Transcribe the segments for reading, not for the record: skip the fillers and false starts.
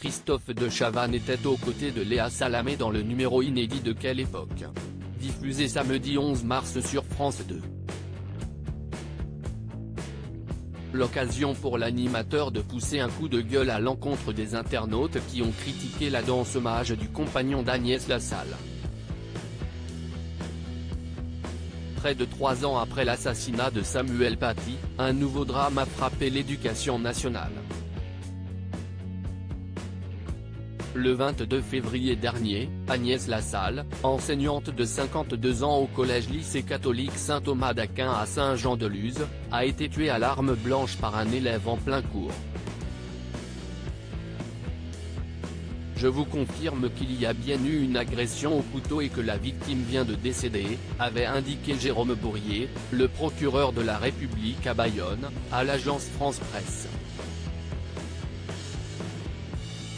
Christophe de Chavannes était aux côtés de Léa Salamé dans le numéro inédit de Quelle époque, diffusé samedi 11 mars sur France 2. L'occasion pour l'animateur de pousser un coup de gueule à l'encontre des internautes qui ont critiqué la danse hommage du compagnon d'Agnès Lassalle. Près de 3 ans après l'assassinat de Samuel Paty, un nouveau drame a frappé l'éducation nationale. Le 22 février dernier, Agnès Lassalle, enseignante de 52 ans au collège-lycée catholique Saint-Thomas d'Aquin à Saint-Jean-de-Luz, a été tuée à l'arme blanche par un élève en plein cours. Je vous confirme qu'il y a bien eu une agression au couteau et que la victime vient de décéder, avait indiqué Jérôme Bourrier, le procureur de la République à Bayonne, à l'agence France Presse.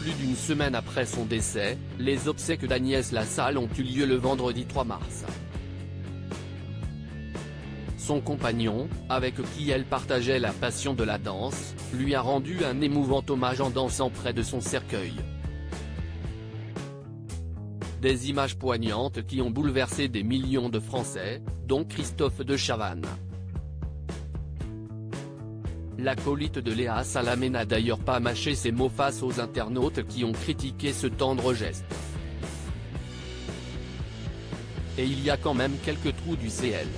Plus d'une semaine après son décès, les obsèques d'Agnès Lassalle ont eu lieu le vendredi 3 mars. Son compagnon, avec qui elle partageait la passion de la danse, lui a rendu un émouvant hommage en dansant près de son cercueil. Des images poignantes qui ont bouleversé des millions de Français, dont Christophe de Chavannes. L'acolyte de Léa Salamé n'a d'ailleurs pas mâché ses mots face aux internautes qui ont critiqué ce tendre geste. Et il y a quand même quelques trous du CL.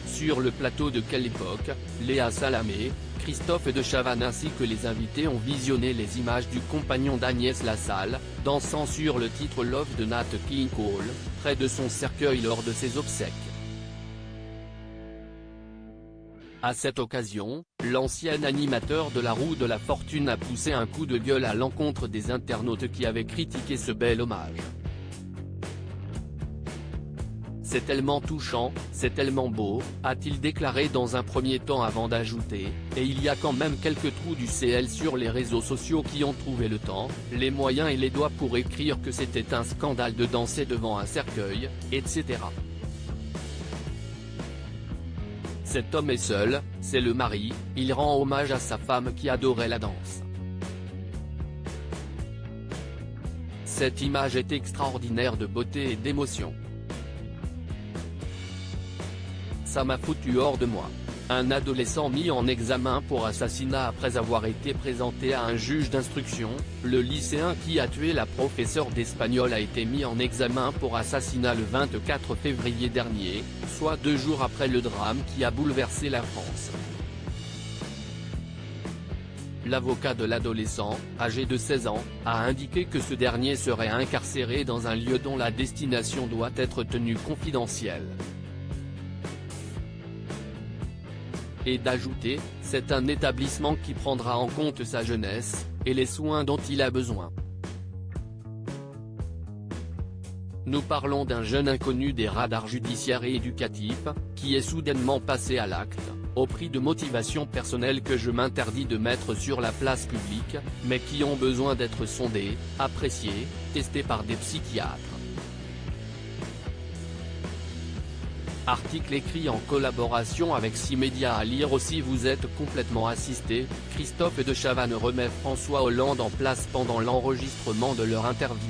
Sur le plateau de Quelle époque, Léa Salamé, Christophe de Chavannes ainsi que les invités ont visionné les images du compagnon d'Agnès Lassalle, dansant sur le titre Love de Nat King Cole, près de son cercueil lors de ses obsèques. À cette occasion, l'ancien animateur de la Roue de la Fortune a poussé un coup de gueule à l'encontre des internautes qui avaient critiqué ce bel hommage. C'est tellement touchant, c'est tellement beau, a-t-il déclaré dans un premier temps avant d'ajouter, et il y a quand même quelques trous du CL sur les réseaux sociaux qui ont trouvé le temps, les moyens et les doigts pour écrire que c'était un scandale de danser devant un cercueil, etc. Cet homme est seul, c'est le mari, il rend hommage à sa femme qui adorait la danse. Cette image est extraordinaire de beauté et d'émotion. Ça m'a foutu hors de moi. Un adolescent mis en examen pour assassinat après avoir été présenté à un juge d'instruction, le lycéen qui a tué la professeure d'espagnol a été mis en examen pour assassinat le 24 février dernier, soit 2 jours après le drame qui a bouleversé la France. L'avocat de l'adolescent, âgé de 16 ans, a indiqué que ce dernier serait incarcéré dans un lieu dont la destination doit être tenue confidentielle. Et d'ajouter, c'est un établissement qui prendra en compte sa jeunesse, et les soins dont il a besoin. Nous parlons d'un jeune inconnu des radars judiciaires et éducatifs, qui est soudainement passé à l'acte, au prix de motivations personnelles que je m'interdis de mettre sur la place publique, mais qui ont besoin d'être sondés, appréciés, testés par des psychiatres. Article écrit en collaboration avec 6 médias à lire aussi. Vous êtes complètement assisté, Christophe de Chavannes remet François Hollande en place pendant l'enregistrement de leur interview.